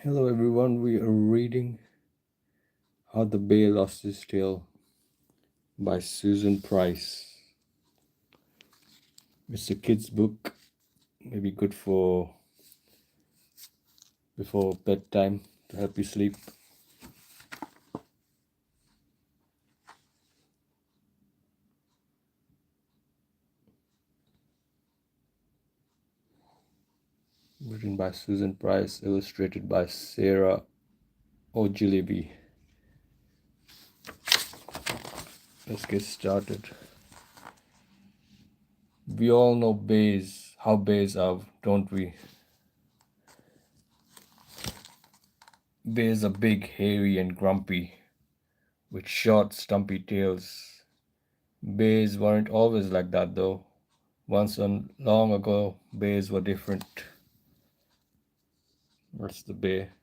Hello everyone, we are reading How the Bear Lost His Tail by Susan Price. It's a kid's book, maybe good for before bedtime to help you sleep. Written by Susan Price, illustrated by Sarah Ogilvy. Let's get started. We all know bears, how bears are, don't we? Bears are big, hairy, and grumpy, with short, stumpy tails. Bears weren't always like that, though. Once and long ago, bears were different. What's the bear?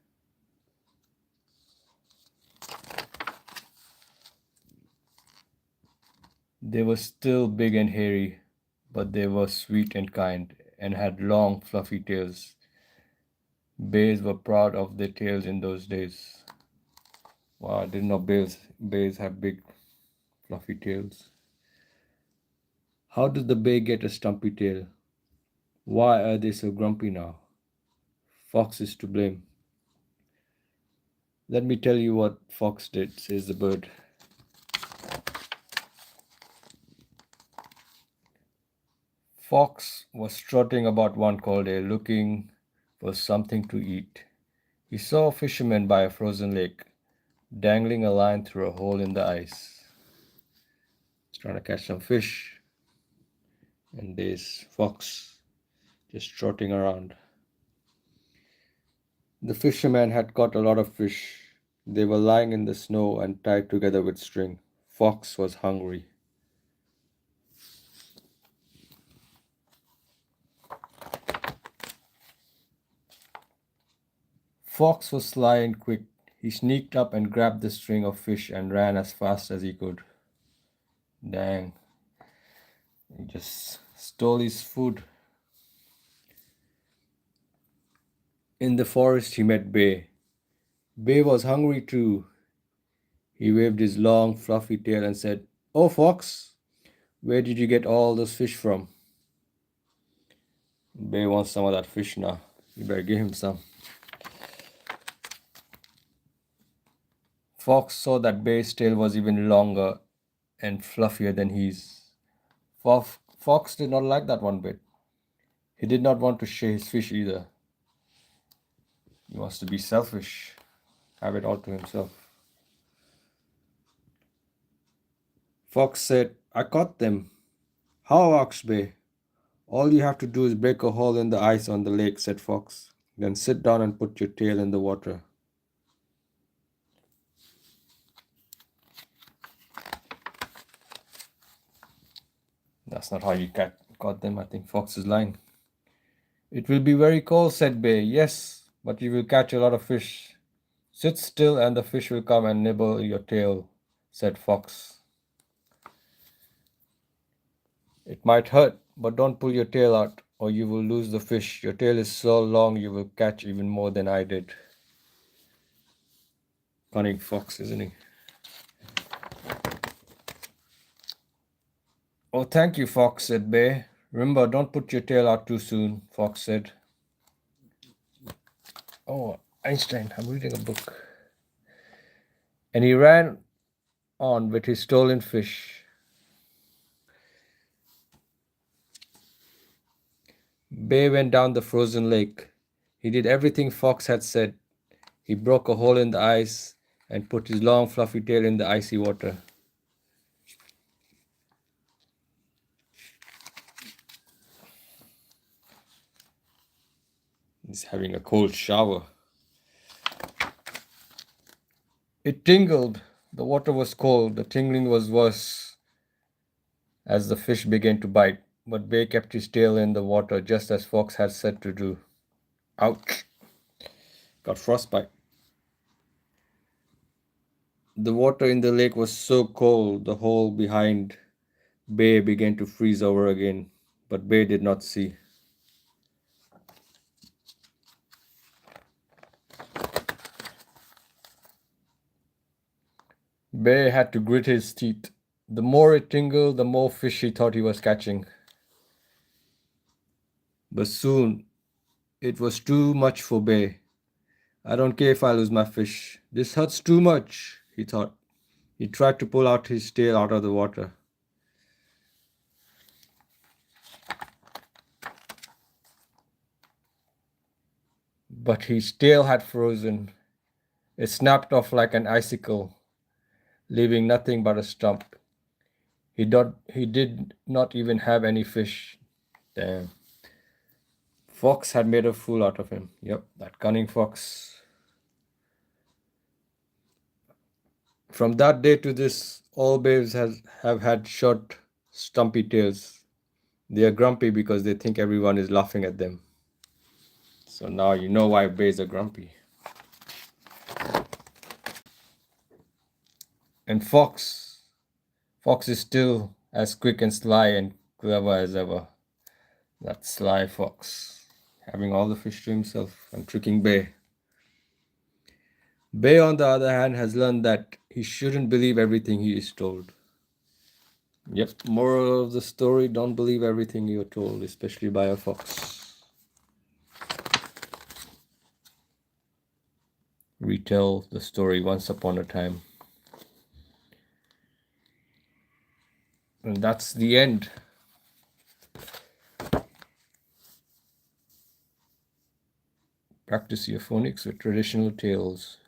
They were still big and hairy, but they were sweet and kind, and had long, fluffy tails. Bears were proud of their tails in those days. Wow, I didn't know bears have big, fluffy tails. How did the bear get a stumpy tail? Why are they so grumpy now? Fox is to blame. Let me tell you what Fox did, says the bird. Fox was strutting about one cold day looking for something to eat. He saw a fisherman by a frozen lake, dangling a line through a hole in the ice. He's trying to catch some fish, and there's Fox just trotting around. The fisherman had caught a lot of fish. They were lying in the snow and tied together with string. Fox was hungry. Fox was sly and quick. He sneaked up and grabbed the string of fish and ran as fast as he could. Dang. He just stole his food. In the forest, he met Bear. Bear was hungry too. He waved his long, fluffy tail and said, "Oh, Fox, where did you get all those fish from?" Bear wants some of that fish now. You better give him some. Fox saw that Bear's tail was even longer and fluffier than his. Fox did not like that one bit. He did not want to share his fish either. He wants to be selfish, have it all to himself. Fox said, "I caught them." "How?" asked Bear. "All you have to do is break a hole in the ice on the lake," said Fox. "Then sit down and put your tail in the water." That's not how you caught them. I think Fox is lying. "It will be very cold," said Bear. "Yes, but you will catch a lot of fish." "Sit still and the fish will come and nibble your tail," said Fox. "It might hurt, but don't pull your tail out or you will lose the fish. Your tail is so long you will catch even more than I did." Cunning Fox, isn't he? "Oh, thank you, Fox," said Bear. "Remember, don't put your tail out too soon," Fox said. Oh, Einstein, I'm reading a book. And he ran on with his stolen fish. Bear went down the frozen lake. He did everything Fox had said. He broke a hole in the ice and put his long fluffy tail in the icy water. He's having a cold shower. It tingled. The water was cold. The tingling was worse as the fish began to bite. But Bear kept his tail in the water just as Fox had said to do. Ouch! Got frostbite. The water in the lake was so cold, the hole behind Bear began to freeze over again. But Bear did not see. Bear had to grit his teeth. The more it tingled, the more fish he thought he was catching. But soon it was too much for Bear. I don't care if I lose my fish. This hurts too much, he thought. He tried to pull out his tail out of the water. But his tail had frozen. It snapped off like an icicle, leaving nothing but a stump. He did not even have any fish. Damn. Fox had made a fool out of him. Yep, that cunning fox. From that day to this, all bears have had short, stumpy tails. They are grumpy because they think everyone is laughing at them. So now you know why bears are grumpy. And Fox is still as quick and sly and clever as ever. That sly fox, having all the fish to himself and tricking Bear. Bear, on the other hand, has learned that he shouldn't believe everything he is told. Yep, moral of the story, don't believe everything you're told, especially by a fox. Retell the story once upon a time. And that's the end. Practice your phonics with traditional tales.